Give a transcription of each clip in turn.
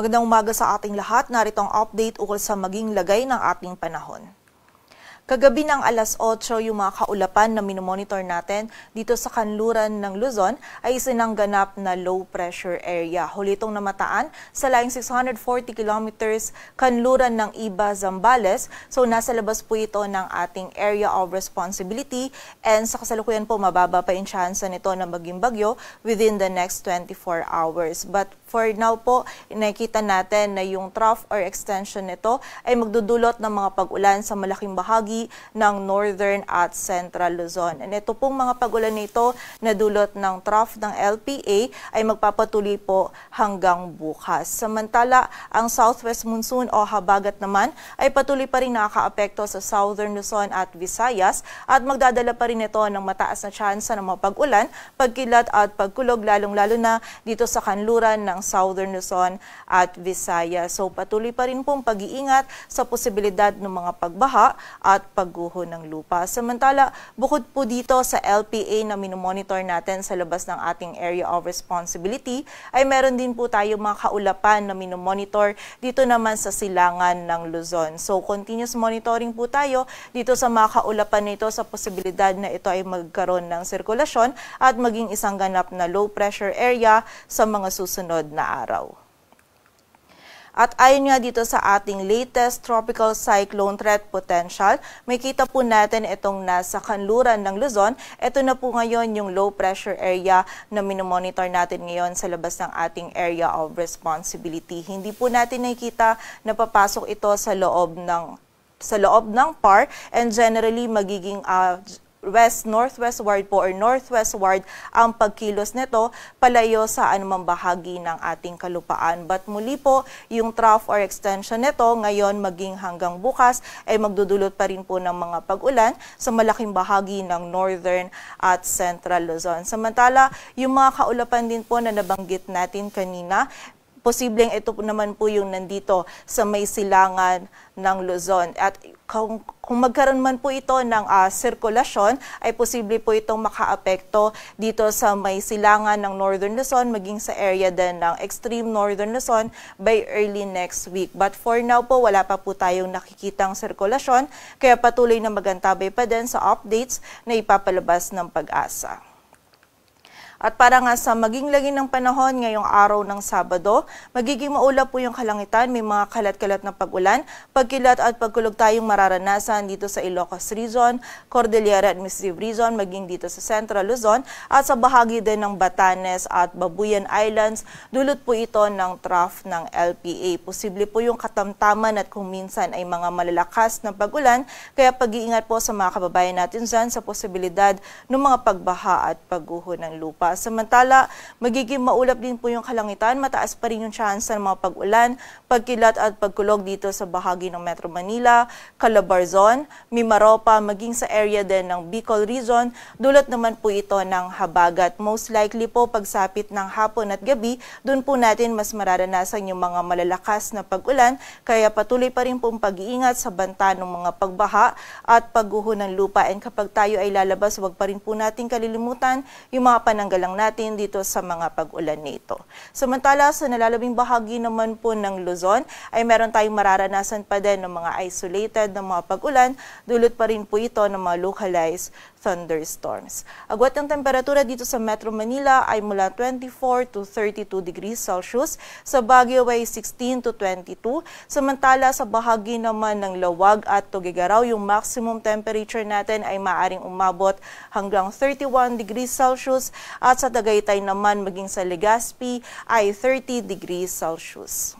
Magandang umaga sa ating lahat. Narito ang update ukol sa maging lagay ng ating panahon. Kagabi ng alas 8, yung mga kaulapan na minomonitor natin dito sa kanluran ng Luzon ay isinangganap na low pressure area. Huli itong namataan sa laing 640 kilometers kanluran ng Iba, Zambales. So nasa labas po ito ng ating area of responsibility and sa kasalukuyan po mababa pa yung tsansa nito na maging bagyo within the next 24 hours. But for now po, nakikita natin na yung trough or extension nito ay magdudulot ng mga pag-ulan sa malaking bahagi ng Northern at Central Luzon. And ito pong mga pag-ulan nito na dulot ng trough ng LPA ay magpapatuloy po hanggang bukas. Samantala, ang southwest monsoon o habagat naman ay patuloy pa rin nakakaapekto sa Southern Luzon at Visayas at magdadala pa rin ito ng mataas na tsansa ng mga pag-ulan, pagkilat at pagkulog lalong-lalo na dito sa kanluran ng Southern Luzon at Visayas. So patuloy pa rin pong pag-iingat sa posibilidad ng mga pagbaha at pagguho ng lupa. Samantala, bukod po dito sa LPA na minomonitor natin sa labas ng ating area of responsibility, ay meron din po tayo mga kaulapan na minomonitor dito naman sa silangan ng Luzon. So, continuous monitoring po tayo dito sa mga kaulapan nito sa posibilidad na ito ay magkaroon ng sirkulasyon at maging isang ganap na low pressure area sa mga susunod na araw. At ayon nga dito sa ating latest tropical cyclone threat potential, may kita po natin itong nasa kanluran ng Luzon. Ito na po ngayon yung low pressure area na minomonitor natin ngayon sa labas ng ating area of responsibility. Hindi po natin nakikita na papasok ito sa loob ng PAR and generally magiging west-northwestward po or northwestward ang pagkilos nito palayo sa anumang bahagi ng ating kalupaan. But muli po, yung trough or extension nito ngayon maging hanggang bukas ay magdudulot pa rin po ng mga pag-ulan sa malaking bahagi ng northern at central Luzon. Samantala, yung mga kaulapan din po na nabanggit natin kanina, posibleng ito po naman po yung nandito sa may silangan ng Luzon. At kung magkaroon man po ito ng sirkulasyon, ay posible po itong makaapekto dito sa may silangan ng Northern Luzon, maging sa area din ng extreme Northern Luzon by early next week. But for now po, wala pa po tayong nakikitang sirkulasyon, kaya patuloy na magantabay pa din sa updates na ipapalabas ng Pag-asa. At para nga sa maging lagi ng panahon ngayong araw ng Sabado, magiging maulap po yung kalangitan, may mga kalat-kalat na pag-ulan, pagkilat at pagkulog tayong mararanasan dito sa Ilocos Region, Cordillera Administrative Region, maging dito sa Central Luzon at sa bahagi din ng Batanes at Babuyan Islands. Dulot po ito ng trough ng LPA. Posible po yung katamtaman at kung minsan ay mga malalakas na pag-ulan, kaya pag-iingat po sa mga kababayan natin dyan sa posibilidad ng mga pagbaha at pagguho ng lupa. Samantala, magiging maulap din po yung kalangitan, mataas pa rin yung tsansa ng mga pag-ulan, pagkilat at pagkulog dito sa bahagi ng Metro Manila, Calabarzon, Mimaropa, maging sa area din ng Bicol Region. Dulot naman po ito ng habagat. Most likely po pagsapit ng hapon at gabi, doon po natin mas mararanasan yung mga malalakas na pag-ulan, kaya patuloy pa rin pong pag-iingat sa banta ng mga pagbaha at pagguho ng lupa. And kapag tayo ay lalabas, huwag pa rin po natin kalilimutan yung mga pananggalang natin dito sa mga pag-ulan nito. Samantala, sa nalalabing bahagi naman po ng Luzon, ay meron tayong mararanasan pa din ng mga isolated na mga pag-ulan, dulot pa rin po ito ng mga localized thunderstorms. Agwat ng temperatura dito sa Metro Manila ay mula 24 to 32 degrees Celsius, sa Baguio ay 16 to 22, samantala sa bahagi naman ng Lawag at Tuguegarao, yung maximum temperature natin ay maaring umabot hanggang 31 degrees Celsius at sa Tagaytay naman maging sa Legazpi ay 30 degrees Celsius.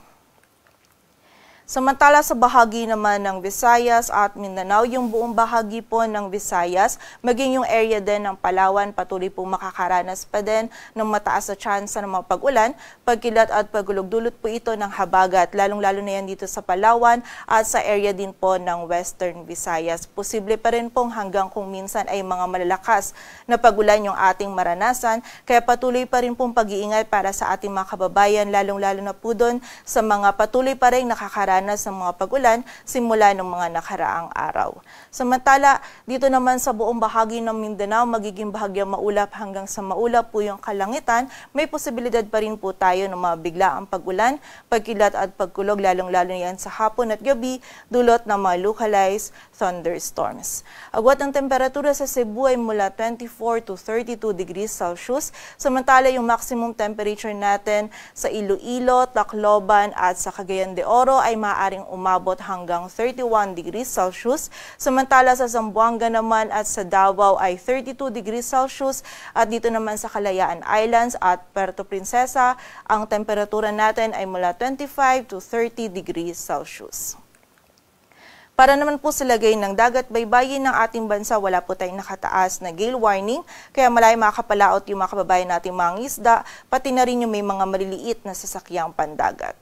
Samantala sa bahagi naman ng Visayas at Mindanao, yung buong bahagi po ng Visayas, maging yung area din ng Palawan, patuloy po makakaranas pa din ng mataas na tsansa ng mga pag-ulan, pagkilat at pagulog-dulot po ito ng habagat, lalong-lalo na yan dito sa Palawan at sa area din po ng Western Visayas. Posible pa rin pong hanggang kung minsan ay mga malalakas na pag-ulan yung ating maranasan, kaya patuloy pa rin pong pag-iingat para sa ating mga kababayan, lalong-lalo na po doon sa mga patuloy pa rin nakakaranas nakaranas ng mga pag-ulan simula ng mga nakaraang araw. Samantala, dito naman sa buong bahagi ng Mindanao, magiging bahagyang maulap hanggang sa maulap po yung kalangitan. May posibilidad pa rin po tayo ng mga biglaang pag-ulan, pagkilat at pagkulog, lalong-lalo yan sa hapon at gabi, dulot ng mga localized thunderstorms. Agwat ng temperatura sa Cebu ay mula 24 to 32 degrees Celsius. Samantala, yung maximum temperature natin sa Iloilo, Tacloban at sa Cagayan de Oro ay maaaring umabot hanggang 31 degrees Celsius. Samantala sa Zamboanga naman at sa Davao ay 32 degrees Celsius at dito naman sa Kalayaan Islands at Puerto Princesa, ang temperatura natin ay mula 25 to 30 degrees Celsius. Para naman po sa lagay ng dagat baybayin ng ating bansa, wala po tayong nakataas na gale warning, kaya malay makakapalaot yung mga kababayan nating mga isda, pati na rin yung may mga maliliit na sasakyang pandagat.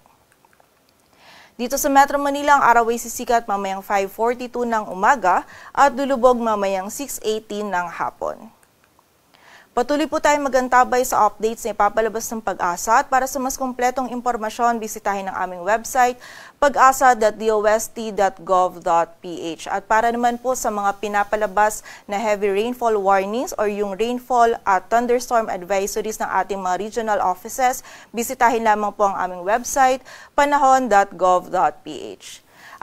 Dito sa Metro Manila, ang araw ay sisikat mamayang 5:42 ng umaga at lulubog mamayang 6:18 ng hapon. Patuloy po tayong magantabay sa updates na ipapalabas ng Pag-asa at para sa mas kumpletong impormasyon, bisitahin ang aming website pag-asa.dost.gov.ph. At para naman po sa mga pinapalabas na heavy rainfall warnings or yung rainfall at thunderstorm advisories ng ating mga regional offices, bisitahin lamang po ang aming website panahon.gov.ph.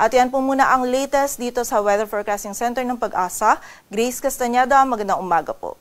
At yan po muna ang latest dito sa Weather Forecasting Center ng Pag-asa. Grace Castañeda, magandang umaga po.